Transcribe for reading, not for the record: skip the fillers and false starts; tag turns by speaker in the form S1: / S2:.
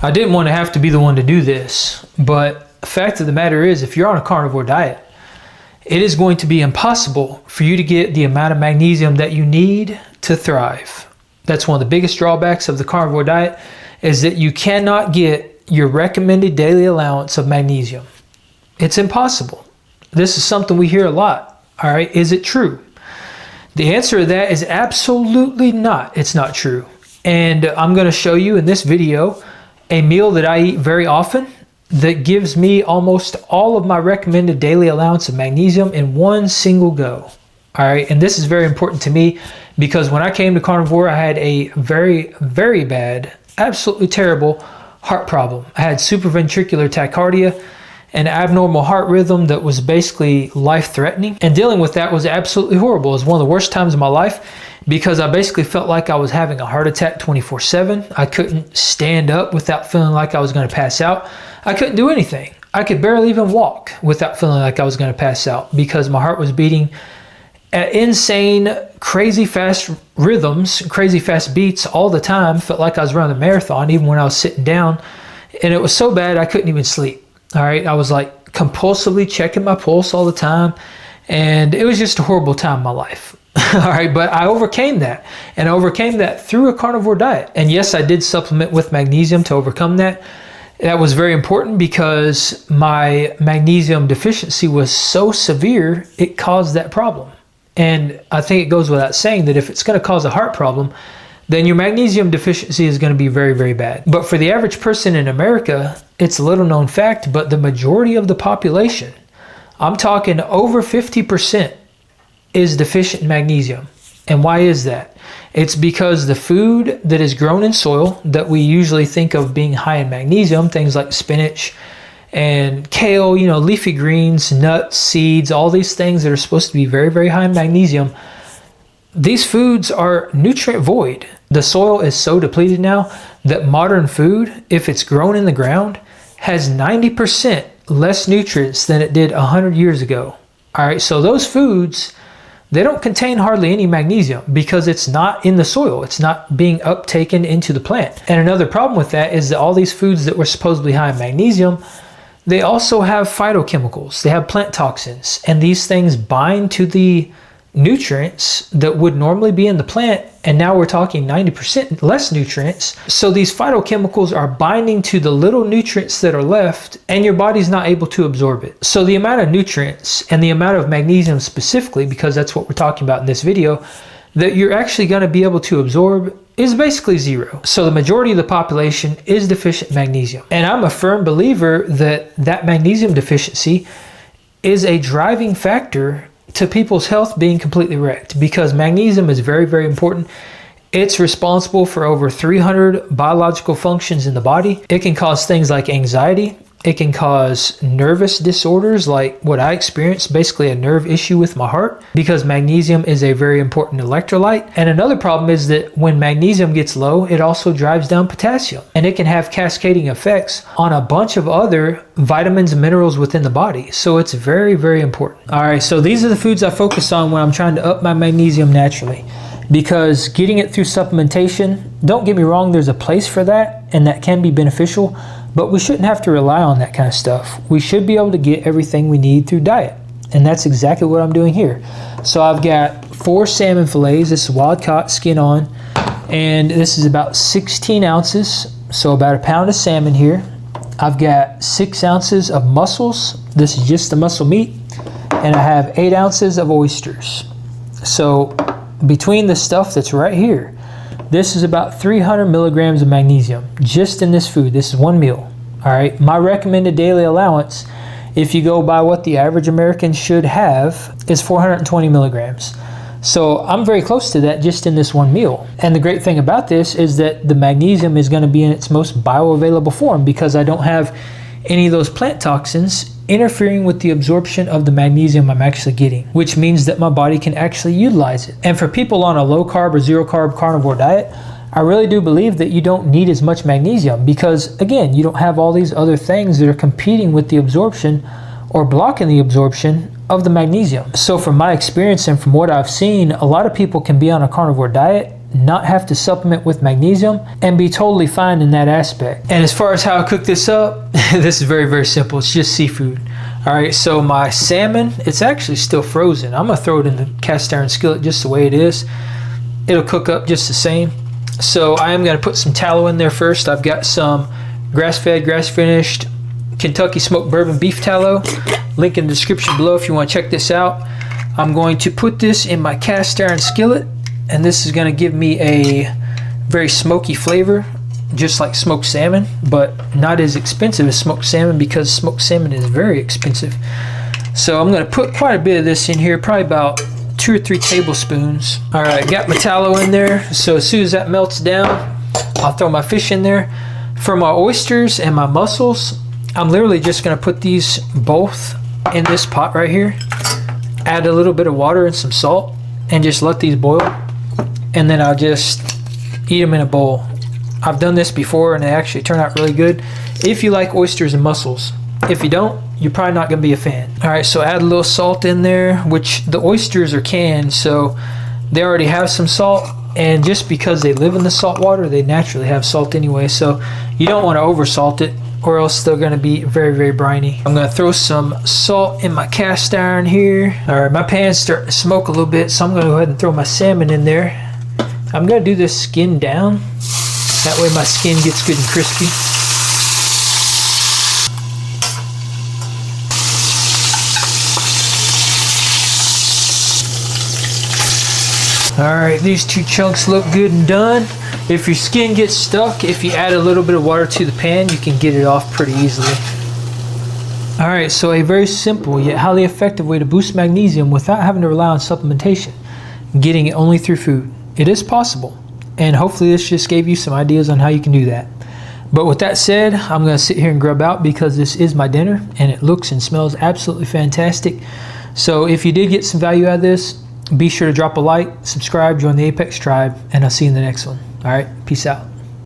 S1: I didn't want to have to be the one to do this, but the fact of the matter is, if you're on a carnivore diet, it is going to be impossible for you to get the amount of magnesium that you need to thrive. That's one of the biggest drawbacks of the carnivore diet, is that you cannot get your recommended daily allowance of magnesium. It's impossible. This is something we hear a lot. All right, is it true? The answer to that is absolutely not. It's not true. And I'm going to show you in this video a meal that I eat very often that gives me almost all of my recommended daily allowance of magnesium in one single go. All right, and this is very important to me because when I came to carnivore, I had a very, very bad, absolutely terrible heart problem. I had supraventricular tachycardia, an abnormal heart rhythm that was basically life-threatening. And dealing with that was absolutely horrible. It was one of the worst times of my life because I basically felt like I was having a heart attack 24/7. I couldn't stand up without feeling like I was going to pass out. I couldn't do anything. I could barely even walk without feeling like I was going to pass out because my heart was beating at insane, crazy fast rhythms, crazy fast beats all the time. Felt like I was running a marathon even when I was sitting down. And it was so bad I couldn't even sleep. All right, I was like compulsively checking my pulse all the time. And it was just a horrible time in my life. All right, but I overcame that. And I overcame that through a carnivore diet. And yes, I did supplement with magnesium to overcome that. That was very important because my magnesium deficiency was so severe, it caused that problem. And I think it goes without saying that if it's going to cause a heart problem, then your magnesium deficiency is going to be very, very bad. But for the average person in America, it's a little known fact, but the majority of the population, I'm talking over 50%, is deficient in magnesium. And why is that? It's because the food that is grown in soil that we usually think of being high in magnesium, things like spinach and kale, leafy greens, nuts, seeds, all these things that are supposed to be very, very high in magnesium, these foods are nutrient void. The soil is so depleted now that modern food, if it's grown in the ground, has 90% less nutrients than it did 100 years ago. All right, so those foods, they don't contain hardly any magnesium because it's not in the soil. It's not being uptaken into the plant. And another problem with that is that all these foods that were supposedly high in magnesium, they also have phytochemicals. They have plant toxins. And these things bind to the nutrients that would normally be in the plant. And now we're talking 90% less nutrients. So these phytochemicals are binding to the little nutrients that are left, and your body's not able to absorb it. So the amount of nutrients and the amount of magnesium specifically, because that's what we're talking about in this video, that you're actually going to be able to absorb is basically zero. So the majority of the population is deficient in magnesium. And I'm a firm believer that that magnesium deficiency is a driving factor to people's health being completely wrecked, because magnesium is very, very important. It's responsible for over 300 biological functions in the body. It can cause things like anxiety. It can cause nervous disorders like what I experienced, basically a nerve issue with my heart, because magnesium is a very important electrolyte. And another problem is that when magnesium gets low, it also drives down potassium, and it can have cascading effects on a bunch of other vitamins and minerals within the body. So it's very, very important. All right, so these are the foods I focus on when I'm trying to up my magnesium naturally, because getting it through supplementation, don't get me wrong, there's a place for that, and that can be beneficial. But we shouldn't have to rely on that kind of stuff. We should be able to get everything we need through diet. And that's exactly what I'm doing here. So I've got 4 salmon fillets. This is wild caught, skin on. And this is about 16 ounces. So about a pound of salmon here. I've got 6 ounces of mussels. This is just the mussel meat. And I have 8 ounces of oysters. So between the stuff that's right here, this is about 300 milligrams of magnesium just in this food. This is one meal. All right. My recommended daily allowance, if you go by what the average American should have, is 420 milligrams. So I'm very close to that just in this one meal. And the great thing about this is that the magnesium is going to be in its most bioavailable form because I don't have any of those plant toxins interfering with the absorption of the magnesium I'm actually getting, which means that my body can actually utilize it. And for people on a low carb or zero carb carnivore diet, I really do believe that you don't need as much magnesium because, again, you don't have all these other things that are competing with the absorption or blocking the absorption of the magnesium. So from my experience and from what I've seen, a lot of people can be on a carnivore diet not have to supplement with magnesium, and be totally fine in that aspect. And as far as how I cook this up, this is very, very simple. It's just seafood. All right, so my salmon, it's actually still frozen. I'm gonna throw it in the cast iron skillet just the way it is. It'll cook up just the same. So I am gonna put some tallow in there first. I've got some grass-fed, grass-finished Kentucky smoked bourbon beef tallow. Link in the description below if you want to check this out. I'm going to put this in my cast iron skillet, and this is going to give me a very smoky flavor, just like smoked salmon, but not as expensive as smoked salmon, because smoked salmon is very expensive. So I'm going to put quite a bit of this in here, probably about 2 or 3 tablespoons. All right, got my tallow in there. So as soon as that melts down, I'll throw my fish in there. For my oysters and my mussels, I'm literally just going to put these both in this pot right here, add a little bit of water and some salt, and just let these boil, and then I'll just eat them in a bowl. I've done this before and they actually turn out really good if you like oysters and mussels. If you don't, you're probably not going to be a fan. All right, so add a little salt in there, which the oysters are canned, so they already have some salt, and just because they live in the salt water, they naturally have salt anyway, so you don't want to over salt it, or else they're going to be very, very briny. I'm going to throw some salt in my cast iron here. All right, my pan's starting to smoke a little bit, so I'm going to go ahead and throw my salmon in there. I'm going to do this skin down. That way my skin gets good and crispy. All right, these 2 chunks look good and done. If your skin gets stuck, if you add a little bit of water to the pan, you can get it off pretty easily. All right, so a very simple yet highly effective way to boost magnesium without having to rely on supplementation, getting it only through food. It is possible, and hopefully this just gave you some ideas on how you can do that. But with that said, I'm gonna sit here and grub out because this is my dinner and it looks and smells absolutely fantastic. So if you did get some value out of this, be sure to drop a like, subscribe, join the Apex tribe, and I'll see you in the next one. All right, peace out.